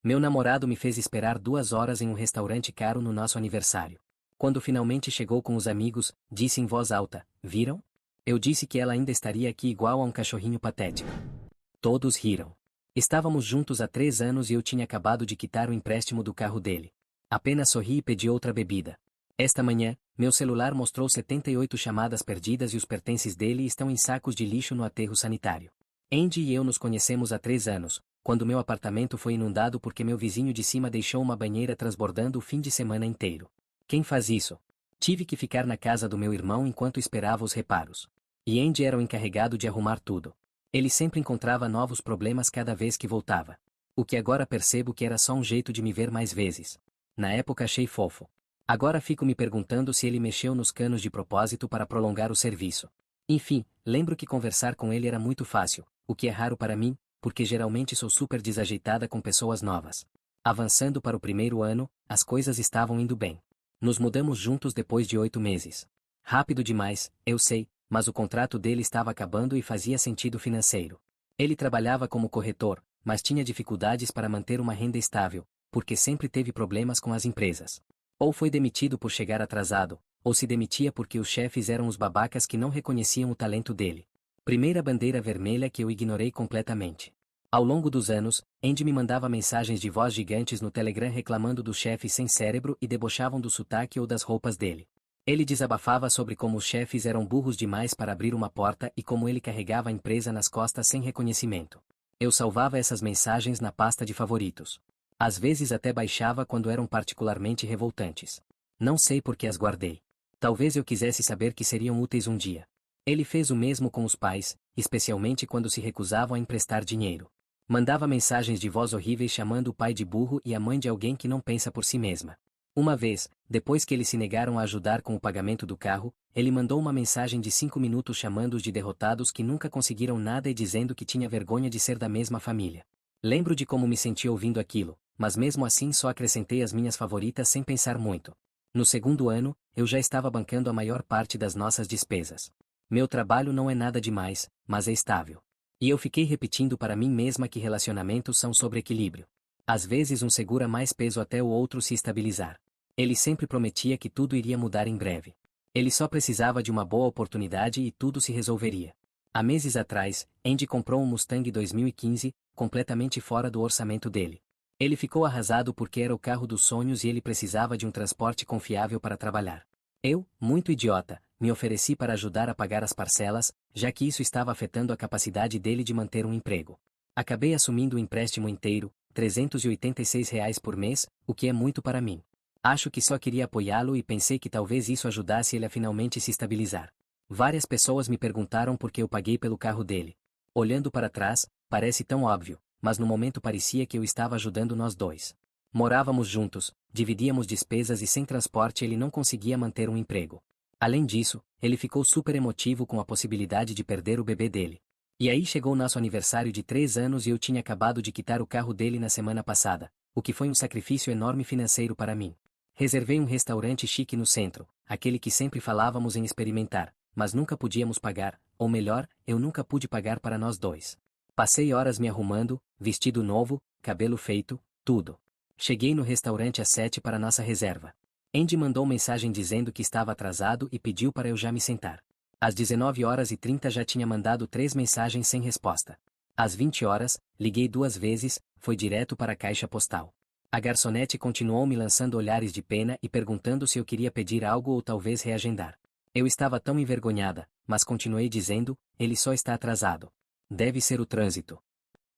Meu namorado me fez esperar 2 horas em um restaurante caro no nosso aniversário. Quando finalmente chegou com os amigos, disse em voz alta: Viram? Eu disse que ela ainda estaria aqui igual a um cachorrinho patético. Todos riram. Estávamos juntos há 3 anos e eu tinha acabado de quitar o empréstimo do carro dele. Apenas sorri e pedi outra bebida. Esta manhã, meu celular mostrou 78 chamadas perdidas e os pertences dele estão em sacos de lixo no aterro sanitário. Andy e eu nos conhecemos há 3 anos, quando meu apartamento foi inundado porque meu vizinho de cima deixou uma banheira transbordando o fim de semana inteiro. Quem faz isso? Tive que ficar na casa do meu irmão enquanto esperava os reparos. E Andy era o encarregado de arrumar tudo. Ele sempre encontrava novos problemas cada vez que voltava. O que agora percebo que era só um jeito de me ver mais vezes. Na época achei fofo. Agora fico me perguntando se ele mexeu nos canos de propósito para prolongar o serviço. Enfim, lembro que conversar com ele era muito fácil, o que é raro para mim, porque geralmente sou super desajeitada com pessoas novas. Avançando para o primeiro ano, as coisas estavam indo bem. Nos mudamos juntos depois de 8 meses. Rápido demais, eu sei, mas o contrato dele estava acabando e fazia sentido financeiro. Ele trabalhava como corretor, mas tinha dificuldades para manter uma renda estável, porque sempre teve problemas com as empresas. Ou foi demitido por chegar atrasado, ou se demitia porque os chefes eram os babacas que não reconheciam o talento dele. Primeira bandeira vermelha que eu ignorei completamente. Ao longo dos anos, Andy me mandava mensagens de voz gigantes no Telegram reclamando do chefe sem cérebro e debochavam do sotaque ou das roupas dele. Ele desabafava sobre como os chefes eram burros demais para abrir uma porta e como ele carregava a empresa nas costas sem reconhecimento. Eu salvava essas mensagens na pasta de favoritos. Às vezes até baixava quando eram particularmente revoltantes. Não sei por que as guardei. Talvez eu quisesse saber que seriam úteis um dia. Ele fez o mesmo com os pais, especialmente quando se recusavam a emprestar dinheiro. Mandava mensagens de voz horríveis chamando o pai de burro e a mãe de alguém que não pensa por si mesma. Uma vez, depois que eles se negaram a ajudar com o pagamento do carro, ele mandou uma mensagem de 5 minutos chamando-os de derrotados que nunca conseguiram nada e dizendo que tinha vergonha de ser da mesma família. Lembro de como me senti ouvindo aquilo, mas mesmo assim só acrescentei as minhas favoritas sem pensar muito. No segundo ano, eu já estava bancando a maior parte das nossas despesas. Meu trabalho não é nada demais, mas é estável. E eu fiquei repetindo para mim mesma que relacionamentos são sobre equilíbrio. Às vezes um segura mais peso até o outro se estabilizar. Ele sempre prometia que tudo iria mudar em breve. Ele só precisava de uma boa oportunidade e tudo se resolveria. Há meses atrás, Andy comprou um Mustang 2015, completamente fora do orçamento dele. Ele ficou arrasado porque era o carro dos sonhos e ele precisava de um transporte confiável para trabalhar. Eu, muito idiota, me ofereci para ajudar a pagar as parcelas, já que isso estava afetando a capacidade dele de manter um emprego. Acabei assumindo o empréstimo inteiro, R$ 386 por mês, o que é muito para mim. Acho que só queria apoiá-lo e pensei que talvez isso ajudasse ele a finalmente se estabilizar. Várias pessoas me perguntaram por que eu paguei pelo carro dele. Olhando para trás, parece tão óbvio, mas no momento parecia que eu estava ajudando nós dois. Morávamos juntos, dividíamos despesas e sem transporte ele não conseguia manter um emprego. Além disso, ele ficou super emotivo com a possibilidade de perder o bebê dele. E aí chegou nosso aniversário de 3 anos e eu tinha acabado de quitar o carro dele na semana passada, o que foi um sacrifício enorme financeiro para mim. Reservei um restaurante chique no centro, aquele que sempre falávamos em experimentar, mas nunca podíamos pagar, ou melhor, eu nunca pude pagar para nós dois. Passei horas me arrumando, vestido novo, cabelo feito, tudo. Cheguei no restaurante às 7 para nossa reserva. Andy mandou mensagem dizendo que estava atrasado e pediu para eu já me sentar. Às 19h30 já tinha mandado 3 mensagens sem resposta. Às 20 horas, liguei 2 vezes, foi direto para a caixa postal. A garçonete continuou me lançando olhares de pena e perguntando se eu queria pedir algo ou talvez reagendar. Eu estava tão envergonhada, mas continuei dizendo, ele só está atrasado. Deve ser o trânsito.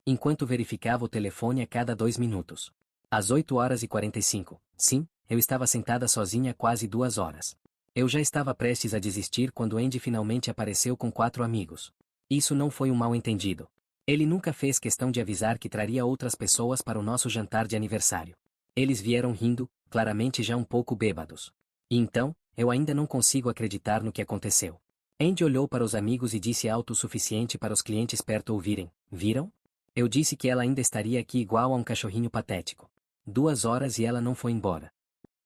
Enquanto verificava o telefone a cada 2 minutos. Às 8h45, sim, eu estava sentada sozinha há quase 2 horas. Eu já estava prestes a desistir quando Andy finalmente apareceu com 4 amigos. Isso não foi um mal-entendido. Ele nunca fez questão de avisar que traria outras pessoas para o nosso jantar de aniversário. Eles vieram rindo, claramente já um pouco bêbados. E então, eu ainda não consigo acreditar no que aconteceu. Andy olhou para os amigos e disse alto o suficiente para os clientes perto ouvirem: Viram? Eu disse que ela ainda estaria aqui igual a um cachorrinho patético. 2 horas e ela não foi embora.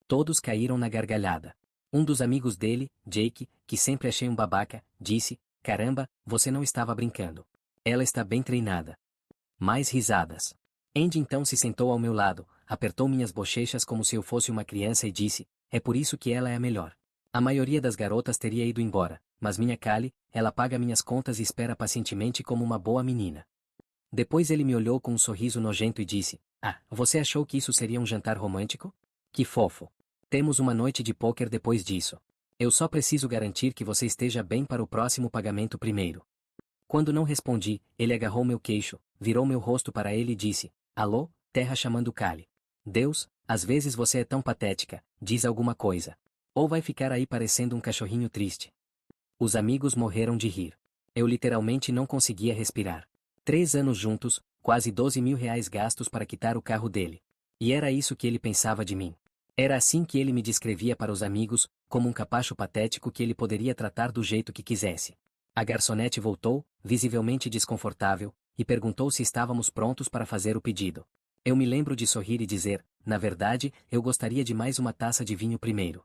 Todos caíram na gargalhada. Um dos amigos dele, Jake, que sempre achei um babaca, disse: Caramba, você não estava brincando. Ela está bem treinada. Mais risadas. Andy então se sentou ao meu lado, apertou minhas bochechas como se eu fosse uma criança e disse, é por isso que ela é a melhor. A maioria das garotas teria ido embora, mas minha Callie, ela paga minhas contas e espera pacientemente como uma boa menina. Depois ele me olhou com um sorriso nojento e disse, ah, você achou que isso seria um jantar romântico? Que fofo. Temos uma noite de pôquer depois disso. Eu só preciso garantir que você esteja bem para o próximo pagamento primeiro. Quando não respondi, ele agarrou meu queixo, virou meu rosto para ele e disse, alô, terra chamando Callie. Deus, às vezes você é tão patética, diz alguma coisa. Ou vai ficar aí parecendo um cachorrinho triste. Os amigos morreram de rir. Eu literalmente não conseguia respirar. 3 anos juntos, quase 12 mil reais gastos para quitar o carro dele. E era isso que ele pensava de mim. Era assim que ele me descrevia para os amigos, como um capacho patético que ele poderia tratar do jeito que quisesse. A garçonete voltou, visivelmente desconfortável, e perguntou se estávamos prontos para fazer o pedido. Eu me lembro de sorrir e dizer, na verdade, eu gostaria de mais uma taça de vinho primeiro.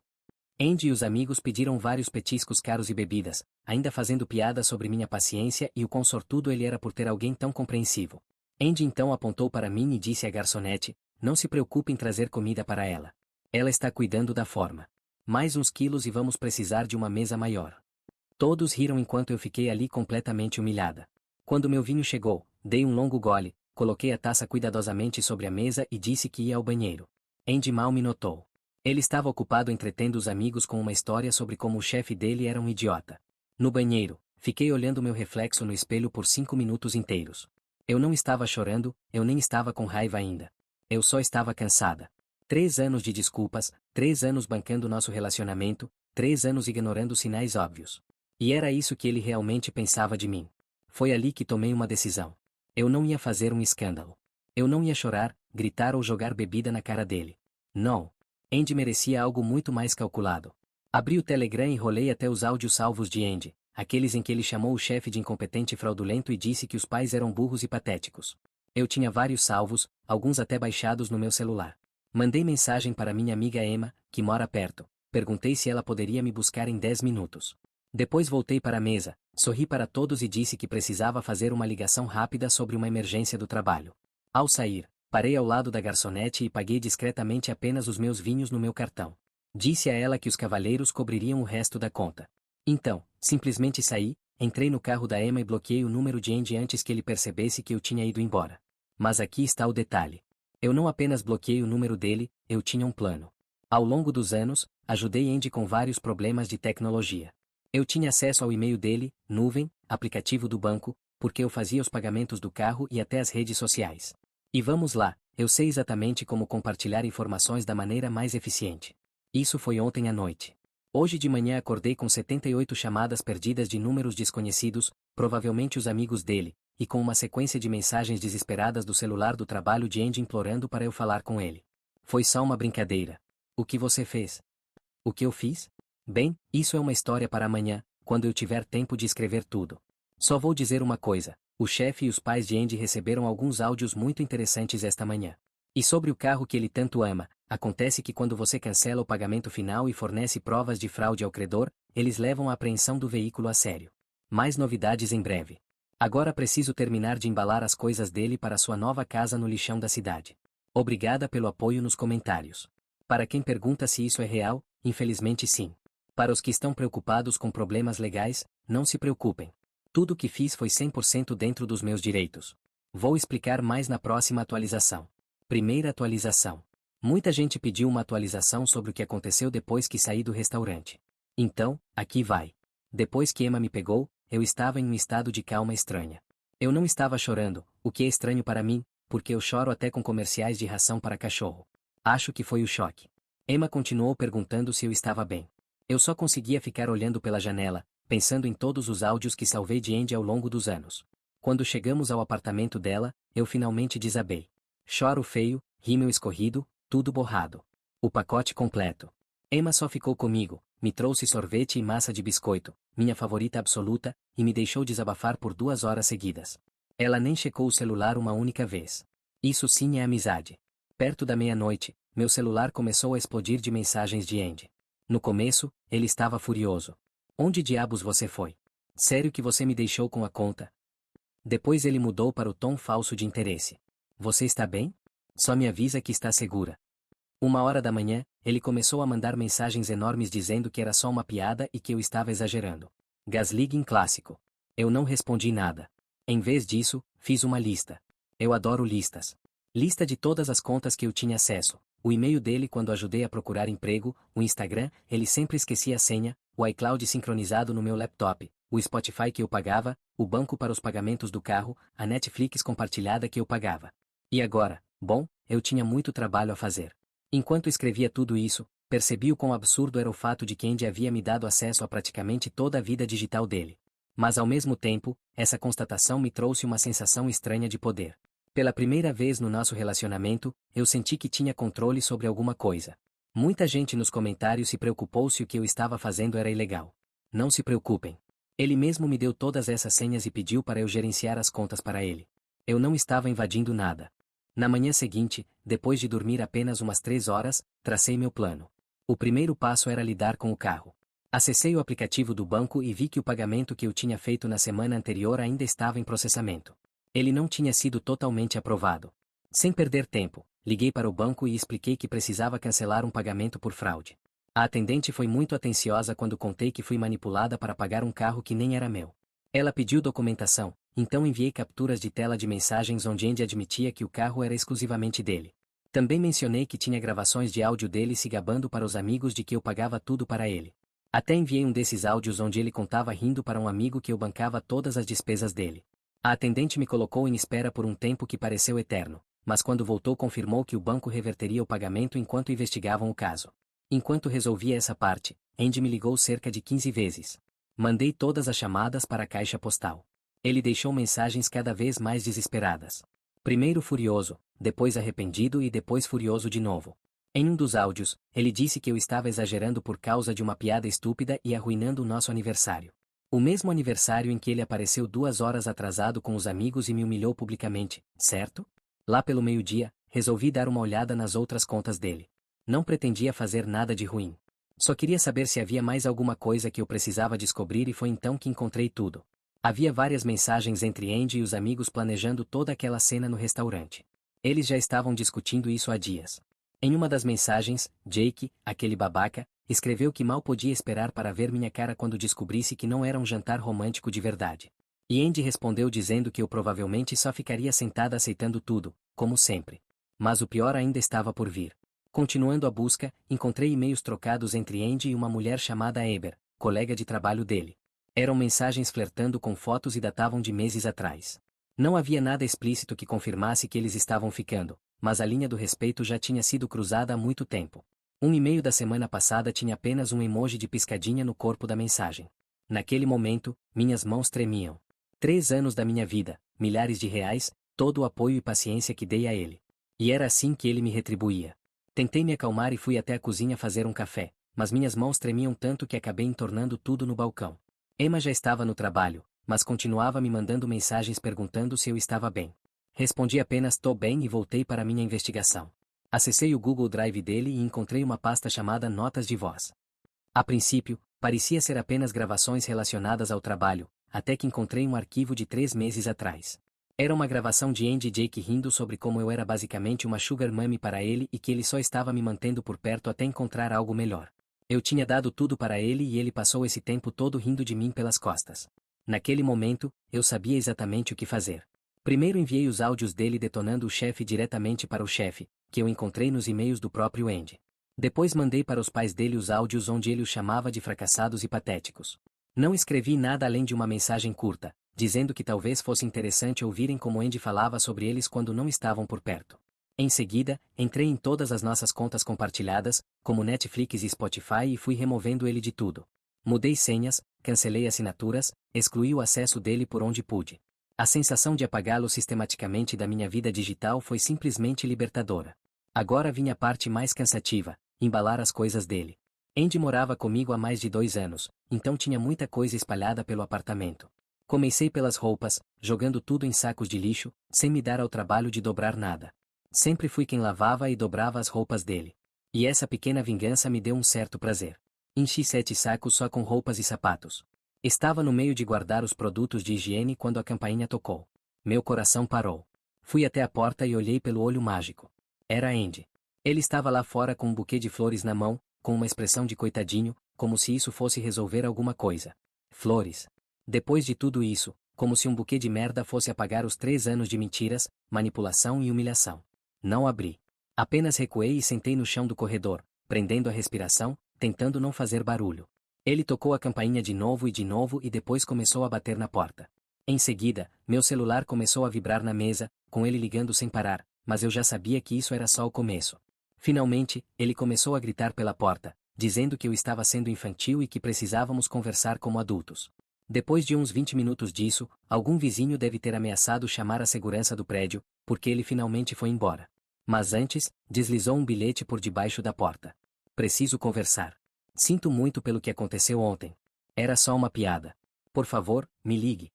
Andy e os amigos pediram vários petiscos caros e bebidas, ainda fazendo piada sobre minha paciência e o quão sortudo ele era por ter alguém tão compreensivo. Andy então apontou para mim e disse à garçonete, não se preocupe em trazer comida para ela. Ela está cuidando da forma. Mais uns quilos e vamos precisar de uma mesa maior. Todos riram enquanto eu fiquei ali completamente humilhada. Quando meu vinho chegou, dei um longo gole, coloquei a taça cuidadosamente sobre a mesa e disse que ia ao banheiro. Andy mal me notou. Ele estava ocupado entretendo os amigos com uma história sobre como o chefe dele era um idiota. No banheiro, fiquei olhando meu reflexo no espelho por 5 minutos inteiros. Eu não estava chorando, eu nem estava com raiva ainda. Eu só estava cansada. 3 anos de desculpas, 3 anos bancando nosso relacionamento, 3 anos ignorando sinais óbvios. E era isso que ele realmente pensava de mim. Foi ali que tomei uma decisão. Eu não ia fazer um escândalo. Eu não ia chorar, gritar ou jogar bebida na cara dele. Não. Andy merecia algo muito mais calculado. Abri o Telegram e rolei até os áudios salvos de Andy, aqueles em que ele chamou o chefe de incompetente e fraudulento e disse que os pais eram burros e patéticos. Eu tinha vários salvos, alguns até baixados no meu celular. Mandei mensagem para minha amiga Emma, que mora perto. Perguntei se ela poderia me buscar em 10 minutos. Depois voltei para a mesa, sorri para todos e disse que precisava fazer uma ligação rápida sobre uma emergência do trabalho. Ao sair, parei ao lado da garçonete e paguei discretamente apenas os meus vinhos no meu cartão. Disse a ela que os cavalheiros cobririam o resto da conta. Então, simplesmente saí, entrei no carro da Emma e bloqueei o número de Andy antes que ele percebesse que eu tinha ido embora. Mas aqui está o detalhe. Eu não apenas bloqueei o número dele, eu tinha um plano. Ao longo dos anos, ajudei Andy com vários problemas de tecnologia. Eu tinha acesso ao e-mail dele, nuvem, aplicativo do banco, porque eu fazia os pagamentos do carro e até as redes sociais. E vamos lá, eu sei exatamente como compartilhar informações da maneira mais eficiente. Isso foi ontem à noite. Hoje de manhã acordei com 78 chamadas perdidas de números desconhecidos, provavelmente os amigos dele, e com uma sequência de mensagens desesperadas do celular do trabalho de Andy implorando para eu falar com ele. Foi só uma brincadeira. O que você fez? O que eu fiz? Bem, isso é uma história para amanhã, quando eu tiver tempo de escrever tudo. Só vou dizer uma coisa, o chefe e os pais de Andy receberam alguns áudios muito interessantes esta manhã. E sobre o carro que ele tanto ama, acontece que quando você cancela o pagamento final e fornece provas de fraude ao credor, eles levam a apreensão do veículo a sério. Mais novidades em breve. Agora preciso terminar de embalar as coisas dele para sua nova casa no lixão da cidade. Obrigada pelo apoio nos comentários. Para quem pergunta se isso é real, infelizmente sim. Para os que estão preocupados com problemas legais, não se preocupem. Tudo o que fiz foi 100% dentro dos meus direitos. Vou explicar mais na próxima atualização. Primeira atualização. Muita gente pediu uma atualização sobre o que aconteceu depois que saí do restaurante. Então, aqui vai. Depois que Emma me pegou, eu estava em um estado de calma estranha. Eu não estava chorando, o que é estranho para mim, porque eu choro até com comerciais de ração para cachorro. Acho que foi o choque. Emma continuou perguntando se eu estava bem. Eu só conseguia ficar olhando pela janela, pensando em todos os áudios que salvei de Andy ao longo dos anos. Quando chegamos ao apartamento dela, eu finalmente desabei. Choro feio, rímel escorrido, tudo borrado. O pacote completo. Emma só ficou comigo, me trouxe sorvete e massa de biscoito, minha favorita absoluta, e me deixou desabafar por 2 horas seguidas. Ela nem checou o celular uma única vez. Isso sim é amizade. Perto da meia-noite, meu celular começou a explodir de mensagens de Andy. No começo, ele estava furioso. Onde diabos você foi? Sério que você me deixou com a conta? Depois ele mudou para o tom falso de interesse. você está bem? Só me avisa que está segura. 1 hora da manhã, ele começou a mandar mensagens enormes dizendo que era só uma piada e que eu estava exagerando. Gaslighting clássico. Eu não respondi nada. Em vez disso, fiz uma lista. Eu adoro listas. Lista de todas as contas que eu tinha acesso. O e-mail dele quando ajudei a procurar emprego, o Instagram, ele sempre esquecia a senha, o iCloud sincronizado no meu laptop, o Spotify que eu pagava, o banco para os pagamentos do carro, a Netflix compartilhada que eu pagava. E agora, bom, eu tinha muito trabalho a fazer. Enquanto escrevia tudo isso, percebi o quão absurdo era o fato de que Andy havia me dado acesso a praticamente toda a vida digital dele. Mas ao mesmo tempo, essa constatação me trouxe uma sensação estranha de poder. Pela primeira vez no nosso relacionamento, eu senti que tinha controle sobre alguma coisa. Muita gente nos comentários se preocupou se o que eu estava fazendo era ilegal. Não se preocupem. Ele mesmo me deu todas essas senhas e pediu para eu gerenciar as contas para ele. Eu não estava invadindo nada. Na manhã seguinte, depois de dormir apenas umas 3 horas, tracei meu plano. O primeiro passo era lidar com o carro. Acessei o aplicativo do banco e vi que o pagamento que eu tinha feito na semana anterior ainda estava em processamento. Ele não tinha sido totalmente aprovado. Sem perder tempo, liguei para o banco e expliquei que precisava cancelar um pagamento por fraude. A atendente foi muito atenciosa quando contei que fui manipulada para pagar um carro que nem era meu. Ela pediu documentação, então enviei capturas de tela de mensagens onde Andy admitia que o carro era exclusivamente dele. Também mencionei que tinha gravações de áudio dele se gabando para os amigos de que eu pagava tudo para ele. Até enviei um desses áudios onde ele contava rindo para um amigo que eu bancava todas as despesas dele. A atendente me colocou em espera por um tempo que pareceu eterno, mas quando voltou confirmou que o banco reverteria o pagamento enquanto investigavam o caso. Enquanto resolvia essa parte, Andy me ligou cerca de 15 vezes. Mandei todas as chamadas para a caixa postal. Ele deixou mensagens cada vez mais desesperadas. Primeiro furioso, depois arrependido e depois furioso de novo. Em um dos áudios, ele disse que eu estava exagerando por causa de uma piada estúpida e arruinando o nosso aniversário. O mesmo aniversário em que ele apareceu 2 horas atrasado com os amigos e me humilhou publicamente, certo? Lá pelo meio-dia, resolvi dar uma olhada nas outras contas dele. Não pretendia fazer nada de ruim. Só queria saber se havia mais alguma coisa que eu precisava descobrir e foi então que encontrei tudo. Havia várias mensagens entre Andy e os amigos planejando toda aquela cena no restaurante. Eles já estavam discutindo isso há dias. Em uma das mensagens, Jake, aquele babaca, escreveu que mal podia esperar para ver minha cara quando descobrisse que não era um jantar romântico de verdade. E Andy respondeu dizendo que eu provavelmente só ficaria sentada aceitando tudo, como sempre. Mas o pior ainda estava por vir. Continuando a busca, encontrei e-mails trocados entre Andy e uma mulher chamada Eber, colega de trabalho dele. Eram mensagens flertando com fotos e datavam de meses atrás. Não havia nada explícito que confirmasse que eles estavam ficando, mas a linha do respeito já tinha sido cruzada há muito tempo. Um e-mail da semana passada tinha apenas um emoji de piscadinha no corpo da mensagem. Naquele momento, minhas mãos tremiam. 3 anos da minha vida, milhares de reais, todo o apoio e paciência que dei a ele. E era assim que ele me retribuía. Tentei me acalmar e fui até a cozinha fazer um café, mas minhas mãos tremiam tanto que acabei entornando tudo no balcão. Emma já estava no trabalho, mas continuava me mandando mensagens perguntando se eu estava bem. Respondi apenas "tô bem" e voltei para minha investigação. Acessei o Google Drive dele e encontrei uma pasta chamada Notas de Voz. A princípio, parecia ser apenas gravações relacionadas ao trabalho, até que encontrei um arquivo de 3 meses atrás. Era uma gravação de Andy e Jake rindo sobre como eu era basicamente uma sugar mummy para ele e que ele só estava me mantendo por perto até encontrar algo melhor. Eu tinha dado tudo para ele e ele passou esse tempo todo rindo de mim pelas costas. Naquele momento, eu sabia exatamente o que fazer. Primeiro enviei os áudios dele detonando o chefe diretamente para o chefe, que eu encontrei nos e-mails do próprio Andy. Depois mandei para os pais dele os áudios onde ele os chamava de fracassados e patéticos. Não escrevi nada além de uma mensagem curta, dizendo que talvez fosse interessante ouvirem como Andy falava sobre eles quando não estavam por perto. Em seguida, entrei em todas as nossas contas compartilhadas, como Netflix e Spotify e fui removendo ele de tudo. Mudei senhas, cancelei assinaturas, excluí o acesso dele por onde pude. A sensação de apagá-lo sistematicamente da minha vida digital foi simplesmente libertadora. Agora vinha a parte mais cansativa, embalar as coisas dele. Andy morava comigo há mais de 2 anos, então tinha muita coisa espalhada pelo apartamento. Comecei pelas roupas, jogando tudo em sacos de lixo, sem me dar ao trabalho de dobrar nada. Sempre fui quem lavava e dobrava as roupas dele. E essa pequena vingança me deu um certo prazer. Enchi 7 sacos só com roupas e sapatos. Estava no meio de guardar os produtos de higiene quando a campainha tocou. Meu coração parou. Fui até a porta e olhei pelo olho mágico. Era Andy. Ele estava lá fora com um buquê de flores na mão, com uma expressão de coitadinho, como se isso fosse resolver alguma coisa. Flores. Depois de tudo isso, como se um buquê de merda fosse apagar os 3 anos de mentiras, manipulação e humilhação. Não abri. Apenas recuei e sentei no chão do corredor, prendendo a respiração, tentando não fazer barulho. Ele tocou a campainha de novo e depois começou a bater na porta. Em seguida, meu celular começou a vibrar na mesa, com ele ligando sem parar, mas eu já sabia que isso era só o começo. Finalmente, ele começou a gritar pela porta, dizendo que eu estava sendo infantil e que precisávamos conversar como adultos. Depois de uns 20 minutos disso, algum vizinho deve ter ameaçado chamar a segurança do prédio, porque ele finalmente foi embora. Mas antes, deslizou um bilhete por debaixo da porta. Preciso conversar. Sinto muito pelo que aconteceu ontem. Era só uma piada. Por favor, me ligue.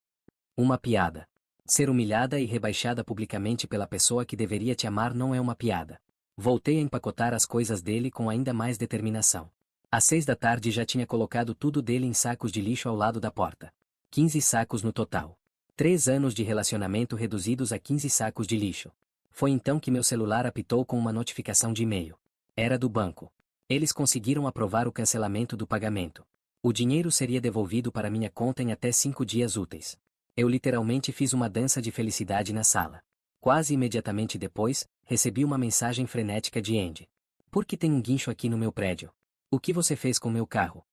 Uma piada. Ser humilhada e rebaixada publicamente pela pessoa que deveria te amar não é uma piada. Voltei a empacotar as coisas dele com ainda mais determinação. Às 6 da tarde já tinha colocado tudo dele em sacos de lixo ao lado da porta. 15 sacos no total. 3 anos de relacionamento reduzidos a 15 sacos de lixo. Foi então que meu celular apitou com uma notificação de e-mail. Era do banco. Eles conseguiram aprovar o cancelamento do pagamento. O dinheiro seria devolvido para minha conta em até 5 dias úteis. Eu literalmente fiz uma dança de felicidade na sala. Quase imediatamente depois, recebi uma mensagem frenética de Andy. Por que tem um guincho aqui no meu prédio? O que você fez com meu carro?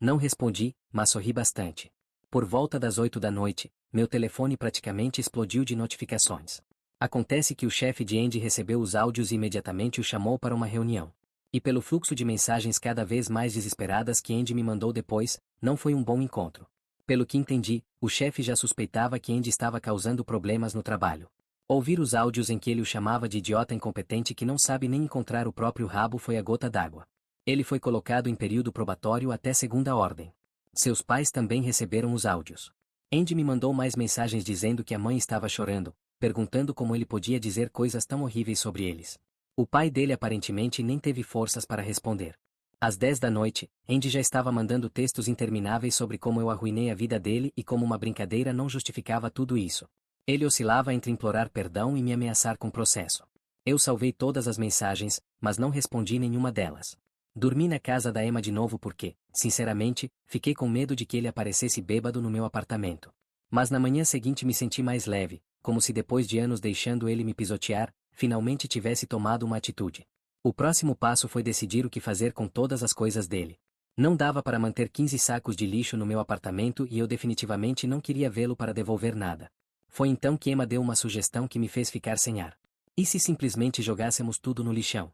Não respondi, mas sorri bastante. Por volta das 8 da noite, meu telefone praticamente explodiu de notificações. Acontece que o chefe de Andy recebeu os áudios e imediatamente o chamou para uma reunião. E pelo fluxo de mensagens cada vez mais desesperadas que Andy me mandou depois, não foi um bom encontro. Pelo que entendi, o chefe já suspeitava que Andy estava causando problemas no trabalho. Ouvir os áudios em que ele o chamava de idiota incompetente que não sabe nem encontrar o próprio rabo foi a gota d'água. Ele foi colocado em período probatório até segunda ordem. Seus pais também receberam os áudios. Andy me mandou mais mensagens dizendo que a mãe estava chorando, perguntando como ele podia dizer coisas tão horríveis sobre eles. O pai dele aparentemente nem teve forças para responder. Às 10 da noite, Andy já estava mandando textos intermináveis sobre como eu arruinei a vida dele e como uma brincadeira não justificava tudo isso. Ele oscilava entre implorar perdão e me ameaçar com processo. Eu salvei todas as mensagens, mas não respondi nenhuma delas. Dormi na casa da Emma de novo porque, sinceramente, fiquei com medo de que ele aparecesse bêbado no meu apartamento. Mas na manhã seguinte me senti mais leve, como se depois de anos deixando ele me pisotear, finalmente tivesse tomado uma atitude. O próximo passo foi decidir o que fazer com todas as coisas dele. Não dava para manter 15 sacos de lixo no meu apartamento e eu definitivamente não queria vê-lo para devolver nada. Foi então que Emma deu uma sugestão que me fez ficar sem ar. E se simplesmente jogássemos tudo no lixão?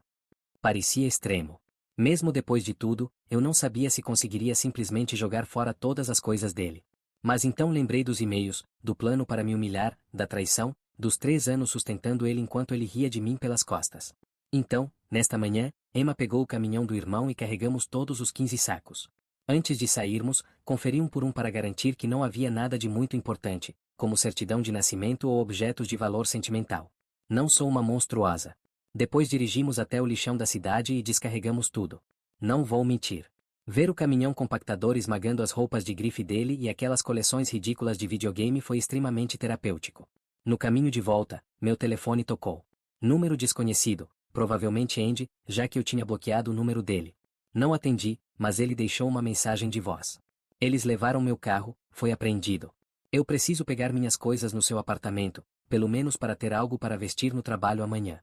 Parecia extremo. Mesmo depois de tudo, eu não sabia se conseguiria simplesmente jogar fora todas as coisas dele. Mas então lembrei dos e-mails, do plano para me humilhar, da traição, dos 3 anos sustentando ele enquanto ele ria de mim pelas costas. Então, nesta manhã, Emma pegou o caminhão do irmão e carregamos todos os 15 sacos. Antes de sairmos, conferi um por um para garantir que não havia nada de muito importante, como certidão de nascimento ou objetos de valor sentimental. Não sou uma monstruosa. Depois dirigimos até o lixão da cidade e descarregamos tudo. Não vou mentir. Ver o caminhão compactador esmagando as roupas de grife dele e aquelas coleções ridículas de videogame foi extremamente terapêutico. No caminho de volta, meu telefone tocou. Número desconhecido, provavelmente Andy, já que eu tinha bloqueado o número dele. Não atendi, mas ele deixou uma mensagem de voz. Eles levaram meu carro, foi apreendido. Eu preciso pegar minhas coisas no seu apartamento, pelo menos para ter algo para vestir no trabalho amanhã.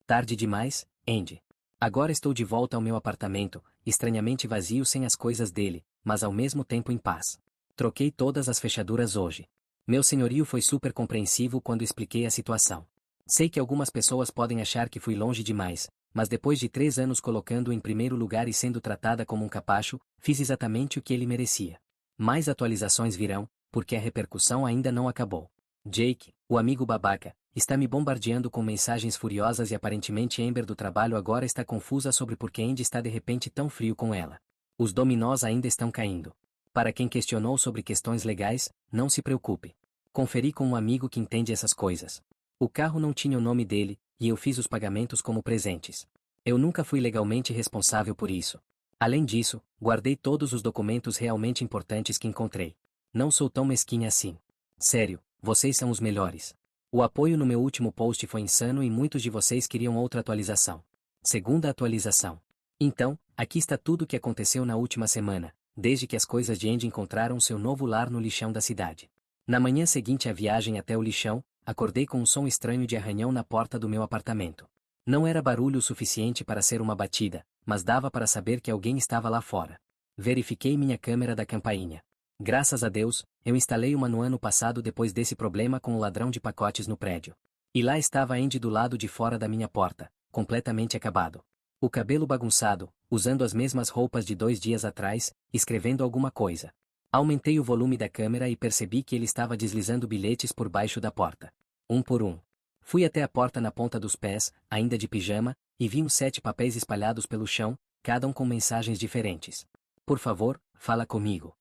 Tarde demais, Andy. Agora estou de volta ao meu apartamento, estranhamente vazio sem as coisas dele, mas ao mesmo tempo em paz. Troquei todas as fechaduras hoje. Meu senhorio foi super compreensivo quando expliquei a situação. Sei que algumas pessoas podem achar que fui longe demais, mas depois de 3 anos colocando-o em primeiro lugar e sendo tratada como um capacho, fiz exatamente o que ele merecia. Mais atualizações virão, porque a repercussão ainda não acabou. Jake, o amigo babaca, está me bombardeando com mensagens furiosas e aparentemente Amber do trabalho agora está confusa sobre por que Andy está de repente tão frio com ela. Os dominós ainda estão caindo. Para quem questionou sobre questões legais, não se preocupe. Conferi com um amigo que entende essas coisas. O carro não tinha o nome dele, e eu fiz os pagamentos como presentes. Eu nunca fui legalmente responsável por isso. Além disso, guardei todos os documentos realmente importantes que encontrei. Não sou tão mesquinha assim. Sério, vocês são os melhores. O apoio no meu último post foi insano e muitos de vocês queriam outra atualização. Segunda atualização. Então, aqui está tudo o que aconteceu na última semana, desde que as coisas de Andy encontraram seu novo lar no lixão da cidade. Na manhã seguinte à viagem até o lixão, acordei com um som estranho de arranhão na porta do meu apartamento. Não era barulho o suficiente para ser uma batida, mas dava para saber que alguém estava lá fora. Verifiquei minha câmera da campainha. Graças a Deus, eu instalei uma no ano passado depois desse problema com o ladrão de pacotes no prédio. E lá estava Andy do lado de fora da minha porta, completamente acabado. O cabelo bagunçado, usando as mesmas roupas de 2 dias atrás, escrevendo alguma coisa. Aumentei o volume da câmera e percebi que ele estava deslizando bilhetes por baixo da porta. Um por um. Fui até a porta na ponta dos pés, ainda de pijama, e vi uns 7 papéis espalhados pelo chão, cada um com mensagens diferentes. Por favor, fala comigo.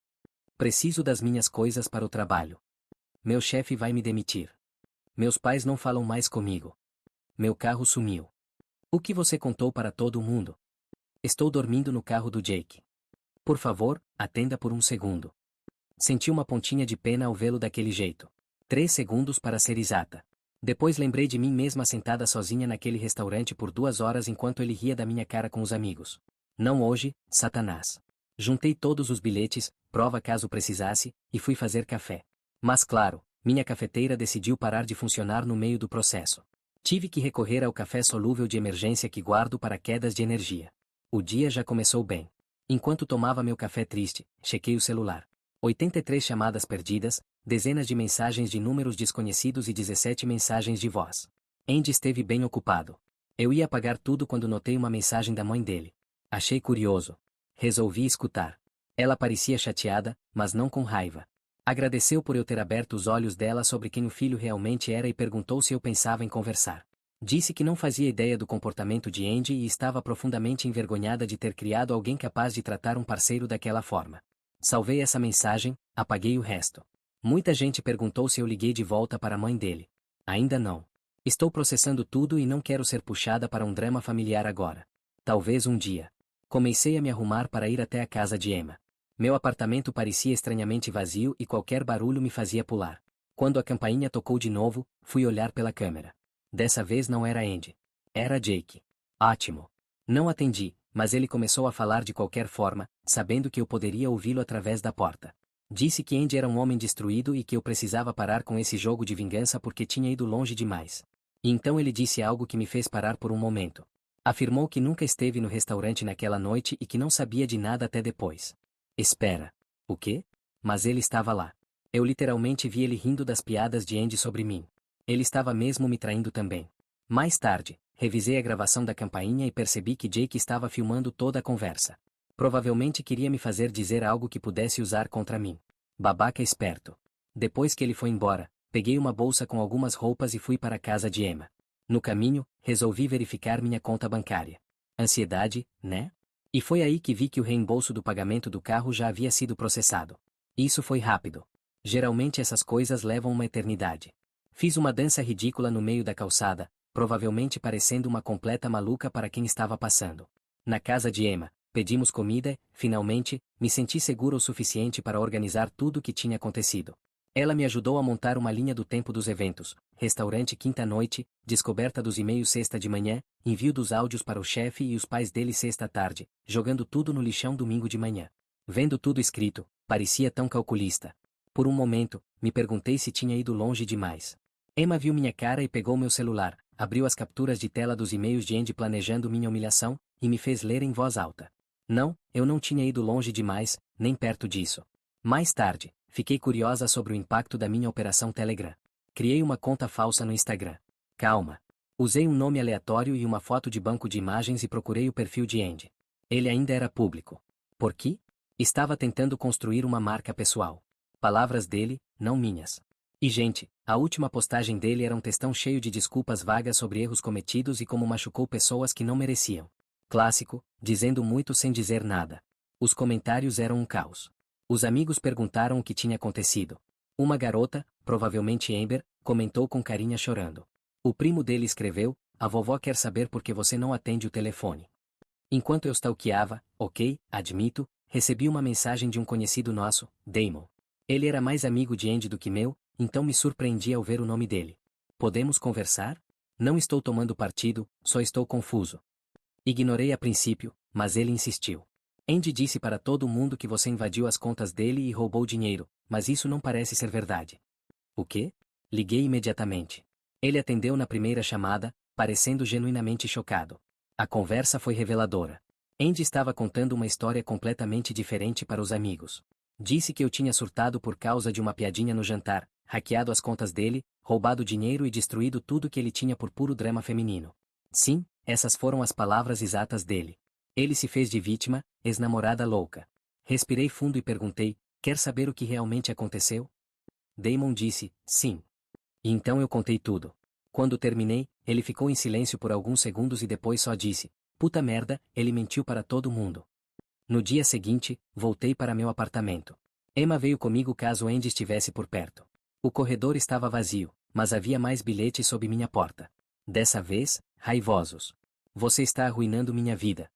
Preciso das minhas coisas para o trabalho. Meu chefe vai me demitir. Meus pais não falam mais comigo. Meu carro sumiu. O que você contou para todo mundo? Estou dormindo no carro do Jake. Por favor, atenda por um segundo. Senti uma pontinha de pena ao vê-lo daquele jeito. 3 segundos para ser exata. Depois lembrei de mim mesma sentada sozinha naquele restaurante por 2 horas enquanto ele ria da minha cara com os amigos. Não hoje, Satanás. Juntei todos os bilhetes, prova caso precisasse, e fui fazer café. Mas claro, minha cafeteira decidiu parar de funcionar no meio do processo. Tive que recorrer ao café solúvel de emergência que guardo para quedas de energia. O dia já começou bem. Enquanto tomava meu café triste, chequei o celular. 83 chamadas perdidas, dezenas de mensagens de números desconhecidos e 17 mensagens de voz. Andy esteve bem ocupado. Eu ia apagar tudo quando notei uma mensagem da mãe dele. Achei curioso. Resolvi escutar. Ela parecia chateada, mas não com raiva. Agradeceu por eu ter aberto os olhos dela sobre quem o filho realmente era e perguntou se eu pensava em conversar. Disse que não fazia ideia do comportamento de Andy e estava profundamente envergonhada de ter criado alguém capaz de tratar um parceiro daquela forma. Salvei essa mensagem, apaguei o resto. Muita gente perguntou se eu liguei de volta para a mãe dele. Ainda não. Estou processando tudo e não quero ser puxada para um drama familiar agora. Talvez um dia. Comecei a me arrumar para ir até a casa de Emma. Meu apartamento parecia estranhamente vazio e qualquer barulho me fazia pular. Quando a campainha tocou de novo, fui olhar pela câmera. Dessa vez não era Andy. Era Jake. Ótimo. Não atendi, mas ele começou a falar de qualquer forma, sabendo que eu poderia ouvi-lo através da porta. Disse que Andy era um homem destruído e que eu precisava parar com esse jogo de vingança porque tinha ido longe demais. E então ele disse algo que me fez parar por um momento. Afirmou que nunca esteve no restaurante naquela noite e que não sabia de nada até depois. Espera. O quê? Mas ele estava lá. Eu literalmente vi ele rindo das piadas de Andy sobre mim. Ele estava mesmo me traindo também. Mais tarde, revisei a gravação da campainha e percebi que Jake estava filmando toda a conversa. Provavelmente queria me fazer dizer algo que pudesse usar contra mim. Babaca esperto. Depois que ele foi embora, peguei uma bolsa com algumas roupas e fui para a casa de Emma. No caminho, resolvi verificar minha conta bancária. Ansiedade, né? E foi aí que vi que o reembolso do pagamento do carro já havia sido processado. Isso foi rápido. Geralmente essas coisas levam uma eternidade. Fiz uma dança ridícula no meio da calçada, provavelmente parecendo uma completa maluca para quem estava passando. Na casa de Emma, pedimos comida e, finalmente, me senti seguro o suficiente para organizar tudo o que tinha acontecido. Ela me ajudou a montar uma linha do tempo dos eventos, restaurante quinta-noite, descoberta dos e-mails sexta de manhã, envio dos áudios para o chefe e os pais dele sexta-tarde, jogando tudo no lixão domingo de manhã. Vendo tudo escrito, parecia tão calculista. Por um momento, me perguntei se tinha ido longe demais. Emma viu minha cara e pegou meu celular, abriu as capturas de tela dos e-mails de Andy planejando minha humilhação, e me fez ler em voz alta. Não, eu não tinha ido longe demais, nem perto disso. Mais tarde, fiquei curiosa sobre o impacto da minha operação Telegram. Criei uma conta falsa no Instagram. Calma. Usei um nome aleatório e uma foto de banco de imagens e procurei o perfil de Andy. Ele ainda era público. Por quê? Estava tentando construir uma marca pessoal. Palavras dele, não minhas. E gente, a última postagem dele era um textão cheio de desculpas vagas sobre erros cometidos e como machucou pessoas que não mereciam. Clássico, dizendo muito sem dizer nada. Os comentários eram um caos. Os amigos perguntaram o que tinha acontecido. Uma garota, provavelmente Amber, comentou com carinha chorando. O primo dele escreveu: "A vovó quer saber por que você não atende o telefone." Enquanto eu stalkeava, ok, admito, recebi uma mensagem de um conhecido nosso, Damon. Ele era mais amigo de Andy do que meu, então me surpreendi ao ver o nome dele. Podemos conversar? Não estou tomando partido, só estou confuso. Ignorei a princípio, mas ele insistiu. Andy disse para todo mundo que você invadiu as contas dele e roubou dinheiro, mas isso não parece ser verdade. O quê? Liguei imediatamente. Ele atendeu na primeira chamada, parecendo genuinamente chocado. A conversa foi reveladora. Andy estava contando uma história completamente diferente para os amigos. Disse que eu tinha surtado por causa de uma piadinha no jantar, hackeado as contas dele, roubado dinheiro e destruído tudo que ele tinha por puro drama feminino. Sim, essas foram as palavras exatas dele. Ele se fez de vítima, ex-namorada louca. Respirei fundo e perguntei, quer saber o que realmente aconteceu? Damon disse, sim. E então eu contei tudo. Quando terminei, ele ficou em silêncio por alguns segundos e depois só disse, puta merda, ele mentiu para todo mundo. No dia seguinte, voltei para meu apartamento. Emma veio comigo caso Andy estivesse por perto. O corredor estava vazio, mas havia mais bilhetes sob minha porta. Dessa vez, raivosos. Você está arruinando minha vida.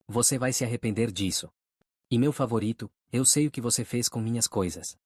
Você vai se arrepender disso. E meu favorito, eu sei o que você fez com minhas coisas.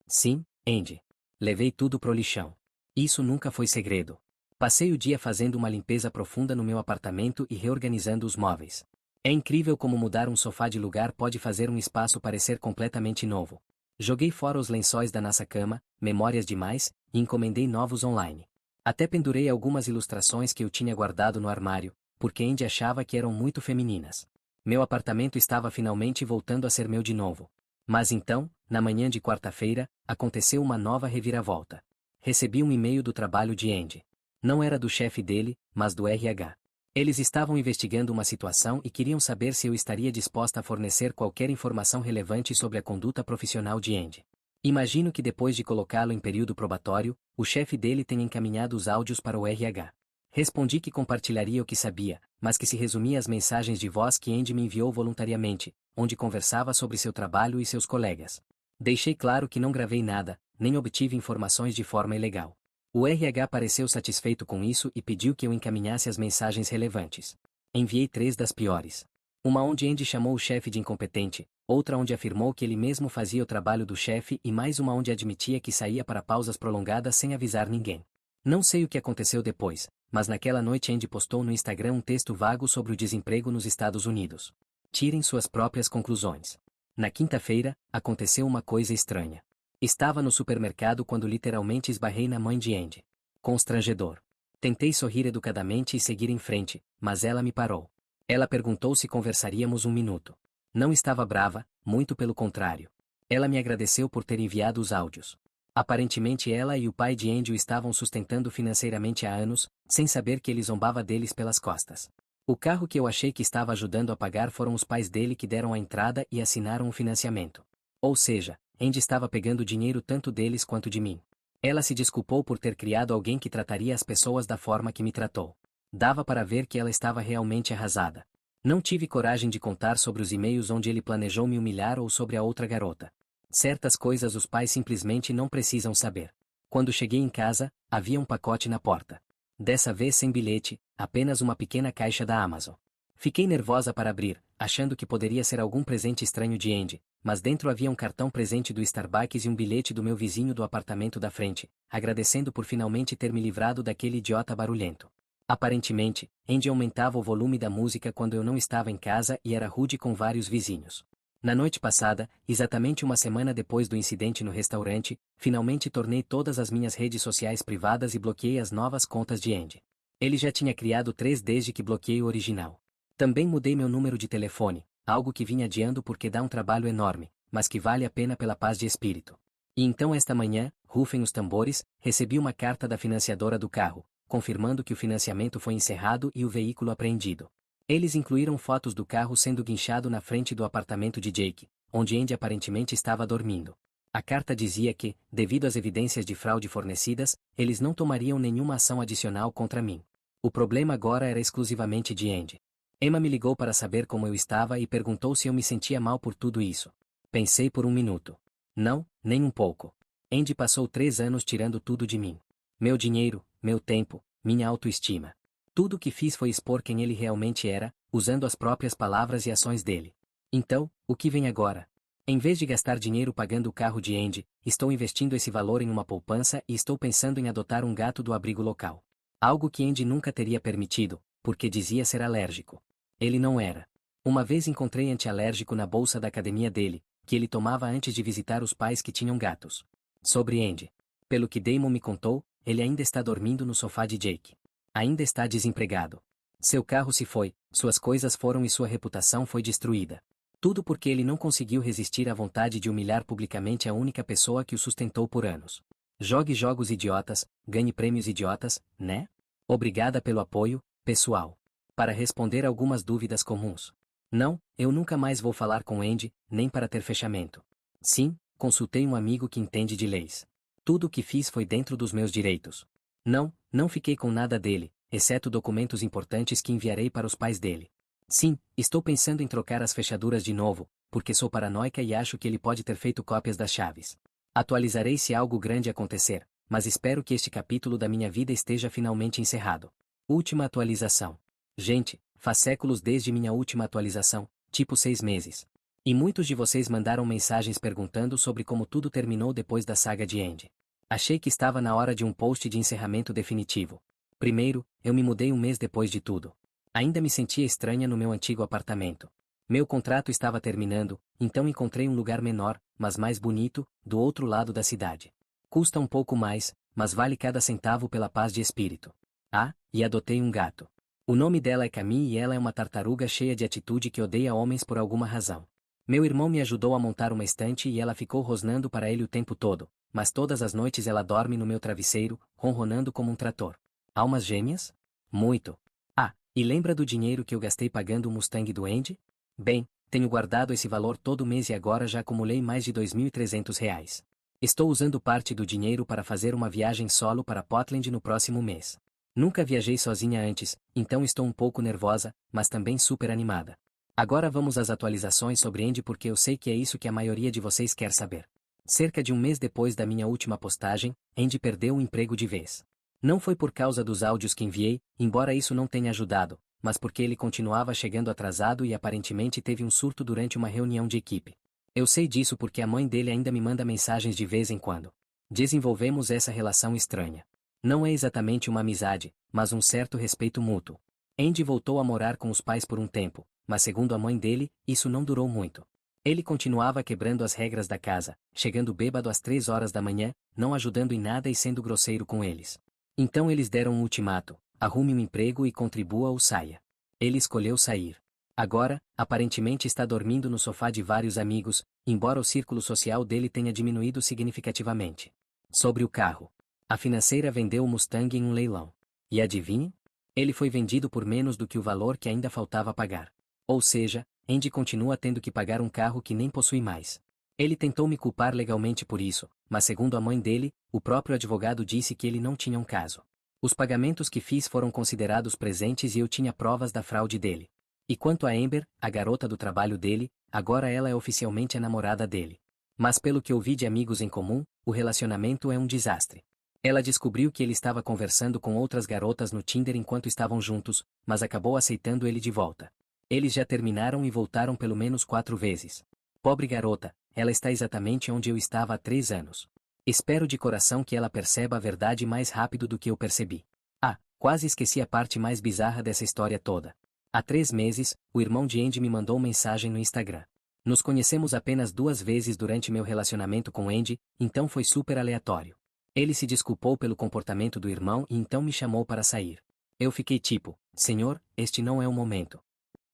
Sim, Andy. Levei tudo pro lixão. Isso nunca foi segredo. Passei o dia fazendo uma limpeza profunda no meu apartamento e reorganizando os móveis. É incrível como mudar um sofá de lugar pode fazer um espaço parecer completamente novo. Joguei fora os lençóis da nossa cama, memórias demais, e encomendei novos online. Até pendurei algumas ilustrações que eu tinha guardado no armário, porque Andy achava que eram muito femininas. Meu apartamento estava finalmente voltando a ser meu de novo. Mas então, na manhã de quarta-feira, aconteceu uma nova reviravolta. Recebi um e-mail do trabalho de Andy. Não era do chefe dele, mas do RH. Eles estavam investigando uma situação e queriam saber se eu estaria disposta a fornecer qualquer informação relevante sobre a conduta profissional de Andy. Imagino que depois de colocá-lo em período probatório, o chefe dele tenha encaminhado os áudios para o RH. Respondi que compartilharia o que sabia, mas que se resumia às mensagens de voz que Andy me enviou voluntariamente, onde conversava sobre seu trabalho e seus colegas. Deixei claro que não gravei nada, nem obtive informações de forma ilegal. O RH pareceu satisfeito com isso e pediu que eu encaminhasse as mensagens relevantes. Enviei 3 das piores. Uma onde Andy chamou o chefe de incompetente, outra onde afirmou que ele mesmo fazia o trabalho do chefe e mais uma onde admitia que saía para pausas prolongadas sem avisar ninguém. Não sei o que aconteceu depois, mas naquela noite Andy postou no Instagram um texto vago sobre o desemprego nos Estados Unidos. Tirem suas próprias conclusões. Na quinta-feira, aconteceu uma coisa estranha. Estava no supermercado quando literalmente esbarrei na mãe de Andy. Constrangedor. Tentei sorrir educadamente e seguir em frente, mas ela me parou. Ela perguntou se conversaríamos um minuto. Não estava brava, muito pelo contrário. Ela me agradeceu por ter enviado os áudios. Aparentemente ela e o pai de Andy o estavam sustentando financeiramente há anos, sem saber que ele zombava deles pelas costas. O carro que eu achei que estava ajudando a pagar foram os pais dele que deram a entrada e assinaram o financiamento. Ou seja, Andy estava pegando dinheiro tanto deles quanto de mim. Ela se desculpou por ter criado alguém que trataria as pessoas da forma que me tratou. Dava para ver que ela estava realmente arrasada. Não tive coragem de contar sobre os e-mails onde ele planejou me humilhar ou sobre a outra garota. Certas coisas os pais simplesmente não precisam saber. Quando cheguei em casa, havia um pacote na porta. Dessa vez sem bilhete, apenas uma pequena caixa da Amazon. Fiquei nervosa para abrir, achando que poderia ser algum presente estranho de Andy, mas dentro havia um cartão presente do Starbucks e um bilhete do meu vizinho do apartamento da frente, agradecendo por finalmente ter me livrado daquele idiota barulhento. Aparentemente, Andy aumentava o volume da música quando eu não estava em casa e era rude com vários vizinhos. Na noite passada, exatamente uma semana depois do incidente no restaurante, finalmente tornei todas as minhas redes sociais privadas e bloqueei as novas contas de Andy. Ele já tinha criado 3 desde que bloqueei o original. Também mudei meu número de telefone, algo que vinha adiando porque dá um trabalho enorme, mas que vale a pena pela paz de espírito. E então esta manhã, rufem os tambores, recebi uma carta da financiadora do carro, confirmando que o financiamento foi encerrado e o veículo apreendido. Eles incluíram fotos do carro sendo guinchado na frente do apartamento de Jake, onde Andy aparentemente estava dormindo. A carta dizia que, devido às evidências de fraude fornecidas, eles não tomariam nenhuma ação adicional contra mim. O problema agora era exclusivamente de Andy. Emma me ligou para saber como eu estava e perguntou se eu me sentia mal por tudo isso. Pensei por um minuto. Não, nem um pouco. Andy passou 3 anos tirando tudo de mim. Meu dinheiro, meu tempo, minha autoestima. Tudo o que fiz foi expor quem ele realmente era, usando as próprias palavras e ações dele. Então, o que vem agora? Em vez de gastar dinheiro pagando o carro de Andy, estou investindo esse valor em uma poupança e estou pensando em adotar um gato do abrigo local. Algo que Andy nunca teria permitido, porque dizia ser alérgico. Ele não era. Uma vez encontrei antialérgico na bolsa da academia dele, que ele tomava antes de visitar os pais que tinham gatos. Sobre Andy. Pelo que Damon me contou, ele ainda está dormindo no sofá de Jake. Ainda está desempregado. Seu carro se foi, suas coisas foram e sua reputação foi destruída. Tudo porque ele não conseguiu resistir à vontade de humilhar publicamente a única pessoa que o sustentou por anos. Jogue jogos idiotas, ganhe prêmios idiotas, né? Obrigada pelo apoio, pessoal. Para responder algumas dúvidas comuns. Não, eu nunca mais vou falar com Andy, nem para ter fechamento. Sim, consultei um amigo que entende de leis. Tudo o que fiz foi dentro dos meus direitos. Não, não fiquei com nada dele, exceto documentos importantes que enviarei para os pais dele. Sim, estou pensando em trocar as fechaduras de novo, porque sou paranoica e acho que ele pode ter feito cópias das chaves. Atualizarei se algo grande acontecer, mas espero que este capítulo da minha vida esteja finalmente encerrado. Última atualização. Gente, faz séculos desde minha última atualização, tipo 6 meses. E muitos de vocês mandaram mensagens perguntando sobre como tudo terminou depois da saga de Andy. Achei que estava na hora de um post de encerramento definitivo. Primeiro, eu me mudei um mês depois de tudo. Ainda me sentia estranha no meu antigo apartamento. Meu contrato estava terminando, então encontrei um lugar menor, mas mais bonito, do outro lado da cidade. Custa um pouco mais, mas vale cada centavo pela paz de espírito. Ah, e adotei um gato. O nome dela é Camille e ela é uma tartaruga cheia de atitude que odeia homens por alguma razão. Meu irmão me ajudou a montar uma estante e ela ficou rosnando para ele o tempo todo, mas todas as noites ela dorme no meu travesseiro, ronronando como um trator. Almas gêmeas? Muito. Ah, e lembra do dinheiro que eu gastei pagando o Mustang do Andy? Bem, tenho guardado esse valor todo mês e agora já acumulei mais de R$ 2.300. Estou usando parte do dinheiro para fazer uma viagem solo para Portland no próximo mês. Nunca viajei sozinha antes, então estou um pouco nervosa, mas também super animada. Agora vamos às atualizações sobre Andy porque eu sei que é isso que a maioria de vocês quer saber. Cerca de um mês depois da minha última postagem, Andy perdeu o emprego de vez. Não foi por causa dos áudios que enviei, embora isso não tenha ajudado, mas porque ele continuava chegando atrasado e aparentemente teve um surto durante uma reunião de equipe. Eu sei disso porque a mãe dele ainda me manda mensagens de vez em quando. Desenvolvemos essa relação estranha. Não é exatamente uma amizade, mas um certo respeito mútuo. Andy voltou a morar com os pais por um tempo, mas segundo a mãe dele, isso não durou muito. Ele continuava quebrando as regras da casa, chegando bêbado às 3 horas da manhã, não ajudando em nada e sendo grosseiro com eles. Então eles deram um ultimato: arrume um emprego e contribua ou saia. Ele escolheu sair. Agora, aparentemente está dormindo no sofá de vários amigos, embora o círculo social dele tenha diminuído significativamente. Sobre o carro. A financeira vendeu o Mustang em um leilão. E adivinhe? Ele foi vendido por menos do que o valor que ainda faltava pagar. Ou seja, Andy continua tendo que pagar um carro que nem possui mais. Ele tentou me culpar legalmente por isso, mas segundo a mãe dele, o próprio advogado disse que ele não tinha um caso. Os pagamentos que fiz foram considerados presentes e eu tinha provas da fraude dele. E quanto a Amber, a garota do trabalho dele, agora ela é oficialmente a namorada dele. Mas pelo que ouvi de amigos em comum, o relacionamento é um desastre. Ela descobriu que ele estava conversando com outras garotas no Tinder enquanto estavam juntos, mas acabou aceitando ele de volta. Eles já terminaram e voltaram pelo menos 4 vezes. Pobre garota, ela está exatamente onde eu estava há 3 anos. Espero de coração que ela perceba a verdade mais rápido do que eu percebi. Ah, quase esqueci a parte mais bizarra dessa história toda. Há 3 meses, o irmão de Andy me mandou mensagem no Instagram. Nos conhecemos apenas 2 vezes durante meu relacionamento com Andy, então foi super aleatório. Ele se desculpou pelo comportamento do irmão e então me chamou para sair. Eu fiquei tipo, senhor, este não é o momento.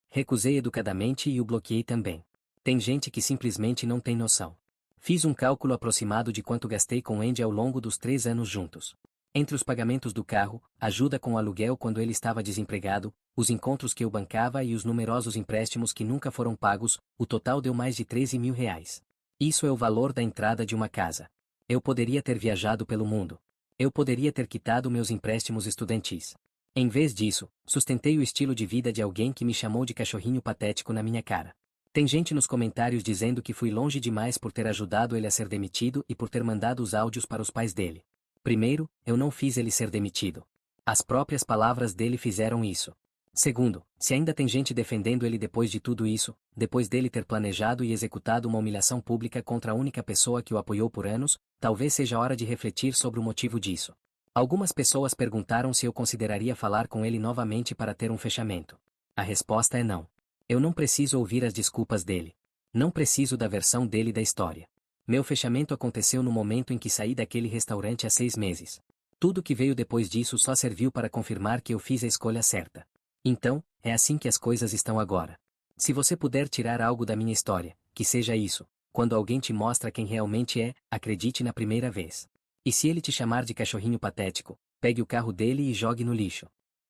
Recusei educadamente e o bloqueei também. Tem gente que simplesmente não tem noção. Fiz um cálculo aproximado de quanto gastei com Andy ao longo dos 3 anos juntos. Entre os pagamentos do carro, ajuda com o aluguel quando ele estava desempregado, os encontros que eu bancava e os numerosos empréstimos que nunca foram pagos, o total deu mais de R$ 13.000. Isso é o valor da entrada de uma casa. Eu poderia ter viajado pelo mundo. Eu poderia ter quitado meus empréstimos estudantis. Em vez disso, sustentei o estilo de vida de alguém que me chamou de cachorrinho patético na minha cara. Tem gente nos comentários dizendo que fui longe demais por ter ajudado ele a ser demitido e por ter mandado os áudios para os pais dele. Primeiro, eu não fiz ele ser demitido. As próprias palavras dele fizeram isso. Segundo, se ainda tem gente defendendo ele depois de tudo isso, depois dele ter planejado e executado uma humilhação pública contra a única pessoa que o apoiou por anos, talvez seja hora de refletir sobre o motivo disso. Algumas pessoas perguntaram se eu consideraria falar com ele novamente para ter um fechamento. A resposta é não. Eu não preciso ouvir as desculpas dele. Não preciso da versão dele da história. Meu fechamento aconteceu no momento em que saí daquele restaurante há 6 meses. Tudo que veio depois disso só serviu para confirmar que eu fiz a escolha certa. Então, é assim que as coisas estão agora. Se você puder tirar algo da minha história, que seja isso. Quando alguém te mostra quem realmente é, acredite na primeira vez. E se ele te chamar de cachorrinho patético, pegue o carro dele e jogue no lixo.